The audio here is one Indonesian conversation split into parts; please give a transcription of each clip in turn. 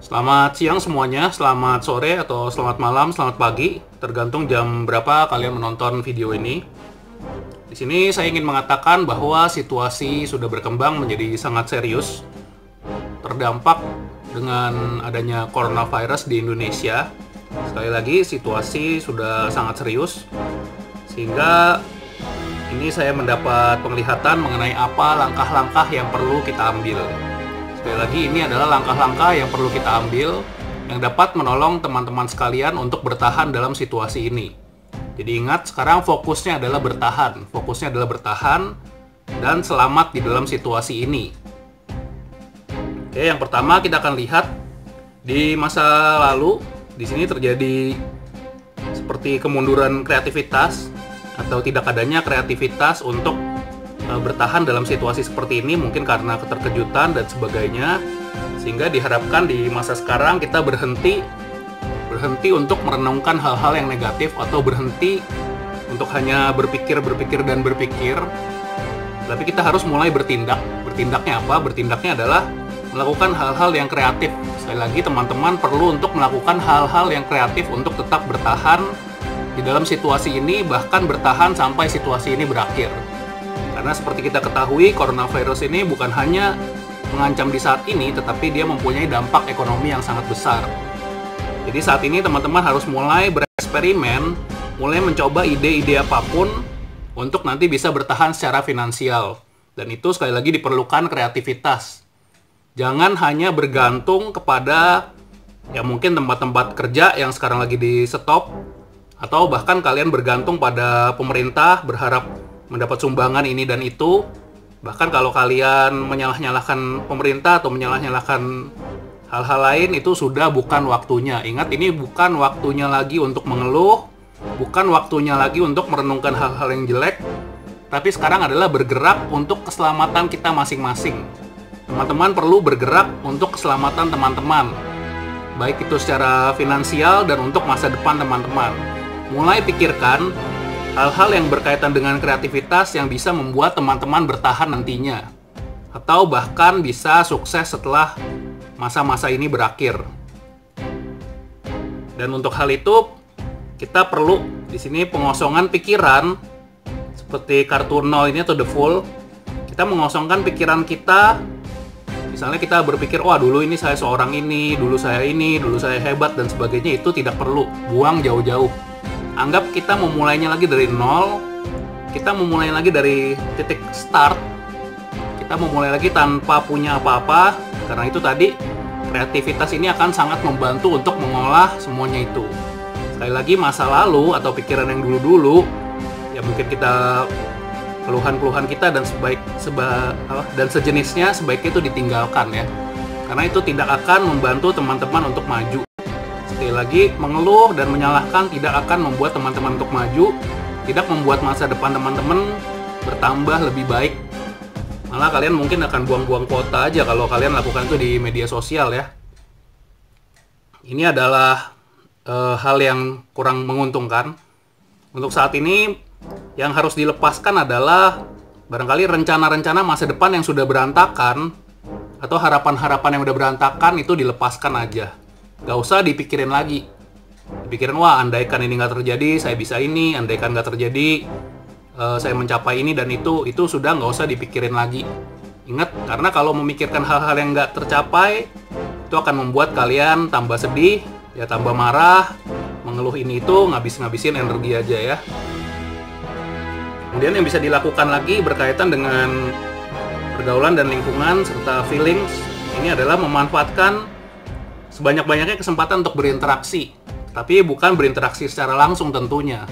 Selamat siang semuanya, selamat sore atau selamat malam, selamat pagi, tergantung jam berapa kalian menonton video ini. Di sini saya ingin mengatakan bahwa situasi sudah berkembang menjadi sangat serius, terdampak dengan adanya coronavirus di Indonesia. Sekali lagi, situasi sudah sangat serius, sehingga ini saya mendapat penglihatan mengenai apa langkah-langkah yang perlu kita ambil. Sekali lagi, ini adalah langkah-langkah yang perlu kita ambil yang dapat menolong teman-teman sekalian untuk bertahan dalam situasi ini. Jadi ingat, sekarang fokusnya adalah bertahan. Fokusnya adalah bertahan dan selamat di dalam situasi ini. Oke, yang pertama kita akan lihat di masa lalu. Di sini terjadi seperti kemunduran kreativitas atau tidak adanya kreativitas untuk bertahan dalam situasi seperti ini, mungkin karena keterkejutan dan sebagainya, sehingga diharapkan di masa sekarang kita berhenti untuk merenungkan hal-hal yang negatif atau berhenti untuk hanya berpikir, tapi kita harus mulai bertindak. Bertindaknya apa? Bertindaknya adalah melakukan hal-hal yang kreatif. Sekali lagi, teman-teman perlu untuk melakukan hal-hal yang kreatif untuk tetap bertahan di dalam situasi ini, bahkan bertahan sampai situasi ini berakhir. Karena seperti kita ketahui, coronavirus ini bukan hanya mengancam di saat ini, tetapi dia mempunyai dampak ekonomi yang sangat besar. Jadi saat ini teman-teman harus mulai bereksperimen, mulai mencoba ide-ide apapun untuk nanti bisa bertahan secara finansial. Dan itu sekali lagi diperlukan kreativitas. Jangan hanya bergantung kepada ya mungkin tempat-tempat kerja yang sekarang lagi di stop, atau bahkan kalian bergantung pada pemerintah, berharap mendapat sumbangan ini dan itu. Bahkan kalau kalian menyalah-nyalahkan pemerintah atau menyalah-nyalahkan hal-hal lain, itu sudah bukan waktunya. Ingat, ini bukan waktunya lagi untuk mengeluh, bukan waktunya lagi untuk merenungkan hal-hal yang jelek, tapi sekarang adalah bergerak untuk keselamatan kita masing-masing. Teman-teman perlu bergerak untuk keselamatan teman-teman, baik itu secara finansial dan untuk masa depan teman-teman. Mulai pikirkan hal-hal yang berkaitan dengan kreativitas yang bisa membuat teman-teman bertahan nantinya, atau bahkan bisa sukses setelah masa-masa ini berakhir. Dan untuk hal itu, kita perlu di sini pengosongan pikiran, seperti kartu 0 ini atau The Fool. Kita mengosongkan pikiran kita. Misalnya kita berpikir, wah dulu ini saya seorang ini, dulu saya hebat dan sebagainya. Itu tidak perlu, buang jauh-jauh. Anggap kita memulainya lagi dari nol, kita memulai lagi dari titik start, kita memulai lagi tanpa punya apa-apa. Karena itu tadi, kreativitas ini akan sangat membantu untuk mengolah semuanya itu. Sekali lagi, masa lalu atau pikiran yang dulu-dulu, ya mungkin kita keluhan-keluhan kita dan dan sejenisnya sebaiknya itu ditinggalkan ya. Karena itu tidak akan membantu teman-teman untuk maju. Sekali lagi, mengeluh dan menyalahkan tidak akan membuat teman-teman untuk maju, tidak membuat masa depan teman-teman bertambah lebih baik. Malah kalian mungkin akan buang-buang kuota aja kalau kalian lakukan itu di media sosial ya. Ini adalah hal yang kurang menguntungkan. Untuk saat ini, yang harus dilepaskan adalah barangkali rencana-rencana masa depan yang sudah berantakan, atau harapan-harapan yang udah berantakan itu dilepaskan aja. Gak usah dipikirin lagi. Dipikirin, wah andaikan ini nggak terjadi, saya bisa ini. Andaikan nggak terjadi, saya mencapai ini dan itu sudah nggak usah dipikirin lagi. Ingat, karena kalau memikirkan hal-hal yang nggak tercapai, itu akan membuat kalian tambah sedih, ya tambah marah, mengeluh ini itu, ngabisin energi aja ya. Kemudian yang bisa dilakukan lagi berkaitan dengan pergaulan dan lingkungan serta feelings, ini adalah memanfaatkan sebanyak-banyaknya kesempatan untuk berinteraksi, tapi bukan berinteraksi secara langsung tentunya.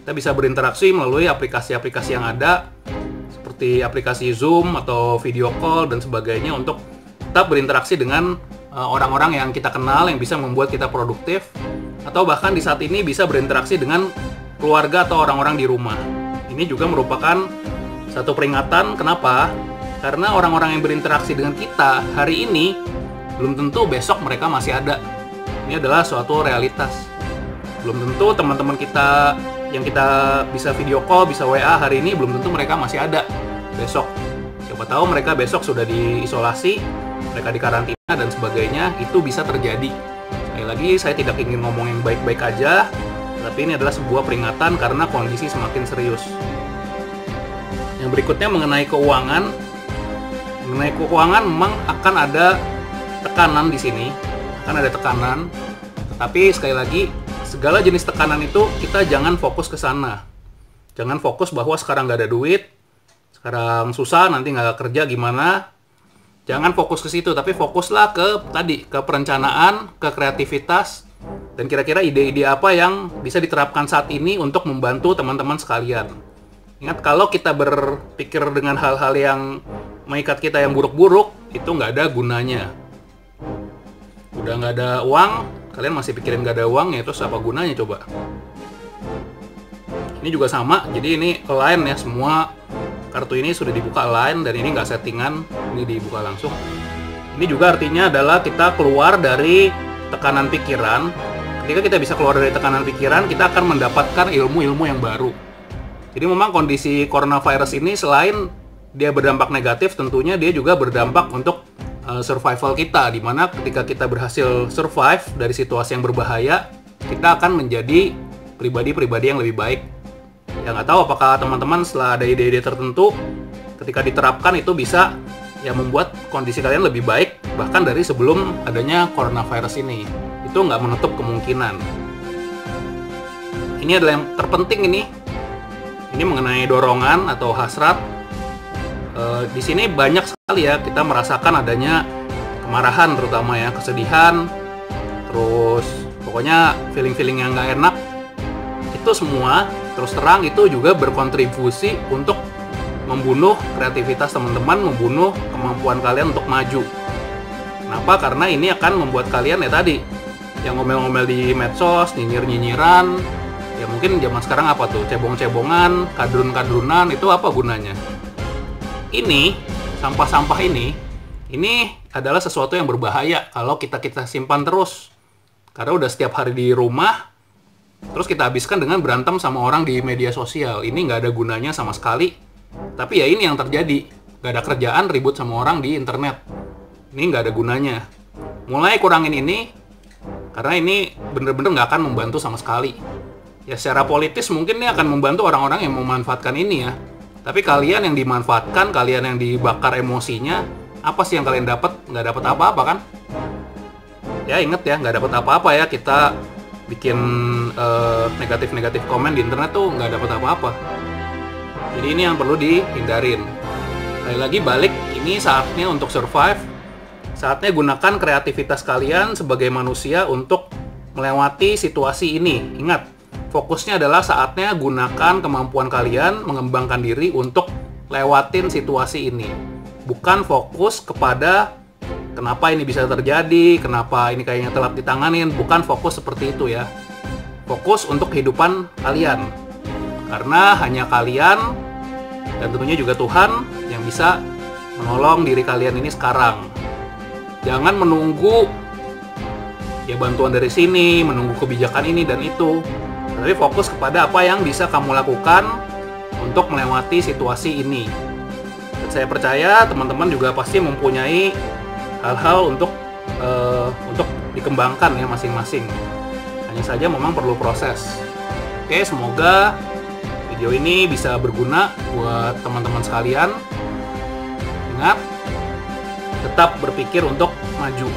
Kita bisa berinteraksi melalui aplikasi-aplikasi yang ada, seperti aplikasi Zoom atau video call dan sebagainya, untuk tetap berinteraksi dengan orang-orang yang kita kenal, yang bisa membuat kita produktif, atau bahkan di saat ini bisa berinteraksi dengan keluarga atau orang-orang di rumah. Ini juga merupakan satu peringatan. Kenapa? Karena orang-orang yang berinteraksi dengan kita hari ini belum tentu besok mereka masih ada. Ini adalah suatu realitas. Belum tentu teman-teman kita yang kita bisa video call, bisa WA hari ini, belum tentu mereka masih ada besok. Siapa tahu mereka besok sudah diisolasi mereka dikarantina dan sebagainya, itu bisa terjadi. Sekali lagi, saya tidak ingin ngomong yang baik-baik aja, tapi ini adalah sebuah peringatan karena kondisi semakin serius. Yang berikutnya mengenai keuangan. Mengenai keuangan memang akan ada tekanan di sini, akan ada tekanan. Tapi sekali lagi, segala jenis tekanan itu kita jangan fokus ke sana. Jangan fokus bahwa sekarang nggak ada duit, sekarang susah, nanti nggak kerja gimana. Jangan fokus ke situ, tapi fokuslah ke perencanaan, ke kreativitas, dan kira-kira ide-ide apa yang bisa diterapkan saat ini untuk membantu teman-teman sekalian. Ingat, kalau kita berpikir dengan hal-hal yang mengikat kita yang buruk-buruk, itu nggak ada gunanya. Udah nggak ada uang, kalian masih pikirin nggak ada uang, ya terus apa gunanya coba? Ini juga sama, jadi ini align ya, semua kartu ini sudah dibuka align, dan ini nggak settingan, ini dibuka langsung. Ini juga artinya adalah kita keluar dari tekanan pikiran. Ketika kita bisa keluar dari tekanan pikiran, kita akan mendapatkan ilmu-ilmu yang baru. Jadi memang kondisi coronavirus ini selain dia berdampak negatif, tentunya dia juga berdampak untuk survival kita, dimana ketika kita berhasil survive dari situasi yang berbahaya, kita akan menjadi pribadi-pribadi yang lebih baik. Ya nggak tahu apakah teman-teman setelah ada ide-ide tertentu, ketika diterapkan itu bisa ya membuat kondisi kalian lebih baik, bahkan dari sebelum adanya coronavirus ini. Itu nggak menutup kemungkinan. Ini adalah yang terpenting ini. Ini mengenai dorongan atau hasrat. Di sini banyak sekali ya kita merasakan adanya kemarahan, terutama ya, kesedihan, terus pokoknya feeling-feeling yang nggak enak. Itu semua terus terang itu juga berkontribusi untuk membunuh kreativitas teman-teman, membunuh kemampuan kalian untuk maju. Kenapa? Karena ini akan membuat kalian ya tadi, yang ngomel-ngomel di medsos, nyinyir-nyinyiran, ya mungkin zaman sekarang apa tuh, cebong-cebongan, kadrun-kadrunan, itu apa gunanya? Ini, sampah-sampah ini adalah sesuatu yang berbahaya kalau kita simpan terus. Karena udah setiap hari di rumah, terus kita habiskan dengan berantem sama orang di media sosial. Ini nggak ada gunanya sama sekali. Tapi ya ini yang terjadi. Nggak ada kerjaan, ribut sama orang di internet. Ini nggak ada gunanya. Mulai kurangin ini, karena ini bener-bener nggak akan membantu sama sekali. Ya secara politis mungkin ini akan membantu orang-orang yang memanfaatkan ini ya. Tapi kalian yang dimanfaatkan, kalian yang dibakar emosinya, apa sih yang kalian dapat? Nggak dapat apa-apa kan? Ya inget ya, nggak dapat apa-apa ya kita bikin negatif-negatif komen di internet tuh nggak dapat apa-apa. Jadi ini yang perlu dihindarin. Sekali lagi balik, ini saatnya untuk survive. Saatnya gunakan kreativitas kalian sebagai manusia untuk melewati situasi ini. Ingat, fokusnya adalah saatnya gunakan kemampuan kalian mengembangkan diri untuk lewatin situasi ini. Bukan fokus kepada kenapa ini bisa terjadi, kenapa ini kayaknya telat ditanganin, bukan fokus seperti itu ya. Fokus untuk kehidupan kalian. Karena hanya kalian dan tentunya juga Tuhan yang bisa menolong diri kalian ini sekarang. Jangan menunggu ya bantuan dari sini, menunggu kebijakan ini dan itu. Tapi fokus kepada apa yang bisa kamu lakukan untuk melewati situasi ini. Dan saya percaya teman-teman juga pasti mempunyai hal-hal untuk dikembangkan ya masing-masing. Hanya saja memang perlu proses. Oke, semoga video ini bisa berguna buat teman-teman sekalian. Ingat, tetap berpikir untuk maju.